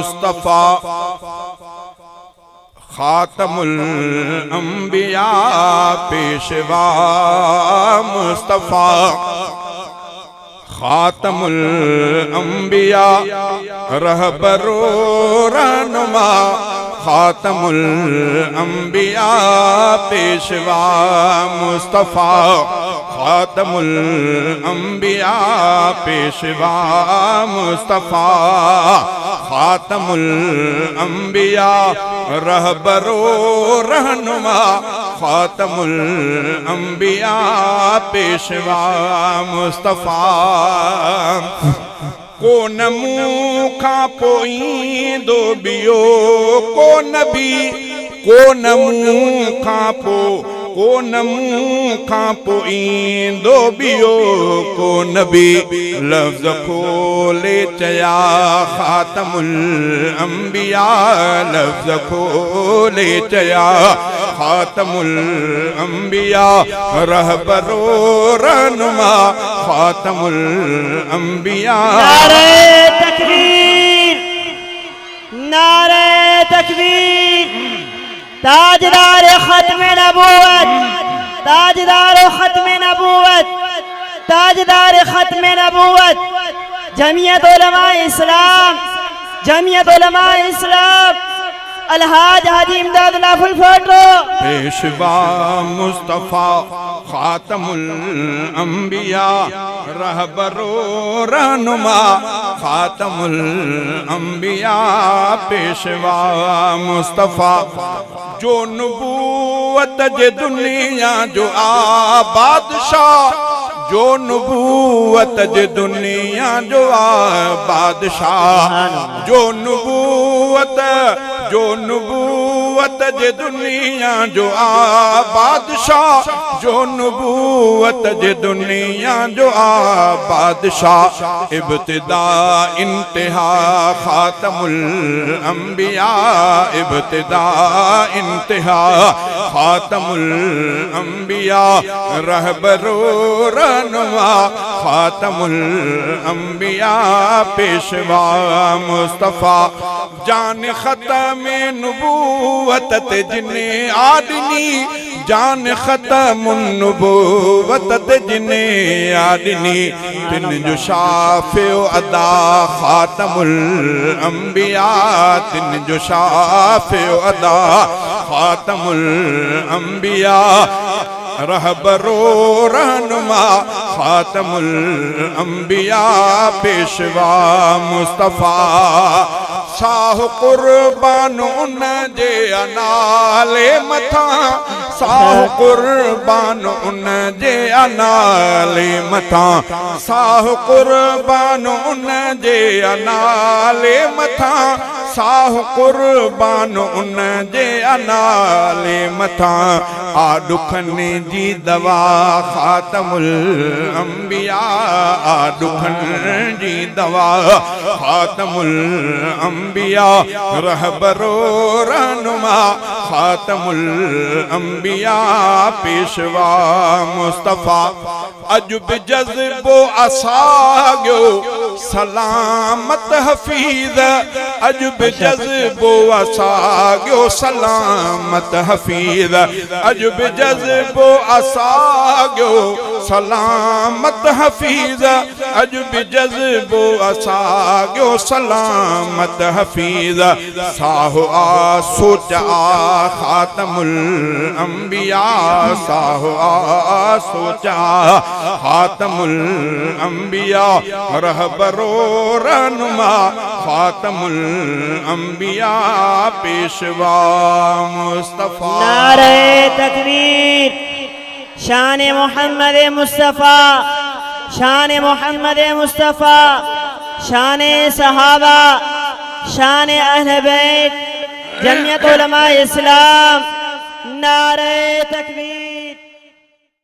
मुस्तफा खातमुल अंबिया पेशवा मुस्तफा खातमुल अंबिया रहबरो रहनुमा खातमुल अंबिया पेशवा मुस्तफा खातमुल अंबिया पेशवा मुस्तफा खातमुल अंबिया रहबरो रहनुमा खातमुल अंबिया पेशवा मुस्तफा को नमू खा पोई दो बियो को नबी को नमू खा पो को नमू खा पोई दो बियो को नबी लफ्ज़ खोले चया खातमुल अंबिया लफ्ज़ खोले चया खातमुल अंबिया रहबरो रहनुमा खातमुल अंबिया। नारे तकबीर नारे तकबीर ताजदार खत्म नबूवत ताजदार खत्म नबूवत ताजदार खत्म नबूवत जमीयत उलमा इस्लाम जमीयत उलमा इस्लाम अलहाज हाजी इमदाद लाफुल फोटो पेशवा मुस्तफा खातमुल अंबिया रहबरो रहनुमा खातमुल अंबिया पेशवा मुस्तफा जो नबूवत जे दुनिया जो आ बादशाह जो नबूवत जे दुनिया जो आ बादशाह जो नबूवत जे दुनिया जो आ बादशाह जो नबूवत जे दुनिया जो आ बादशाह इब्तिदा इंतहा खातमुल अंबिया इब्तिदा इंतहा खातमुल अंबिया रहबरो रहनुमा खातमुल अंबिया पेशवा मुस्तफा जान खत्म नबूवत जिने आदनी जान खत्म नबूवत जिने आदनी तिन जो शाफे अदा खातमुल अंबिया तिन जो शाफे अदा खातमुल अंबिया रहबरो रहनुमा खातमुल अंबिया पेशवा मुस्तफा साह कुर्बान उन जे अनाले मथा साह कुर्बान उन जे अनाले मथा साह कुर्बान उन जे अनाले मथा साह कुर्बान उन जे अनाले मथा आ दुखन जी दवा खातमुल अंबिया आ दुखन जी दवा खातमुल अंबिया रहबरो रहनुमा खातमुल अंबिया पेशवा मुस्तफा अजुब जज्बो असाग्यो सलामत हफीज अजुब जज्बो असाग्यो सलामत हफीज अजुब जज्बो असाग्यो सलामत हफीज अजुब जज्बो असाग्यो सलामत हफीज साहो आ सोच आ खातमुल अंबिया साहो आ सोच आ खातमुल अंबिया रहबरो रहनुमा खातमुल अंबिया पेशवा मुस्तफा। नारे तकबीर शान मोहम्मद मुस्तफ़ा शान मोहम्मद मुस्तफ़ा शान सहाबा शान अहले बैत जमीयत उलमा इस्लाम नारे तकबीर।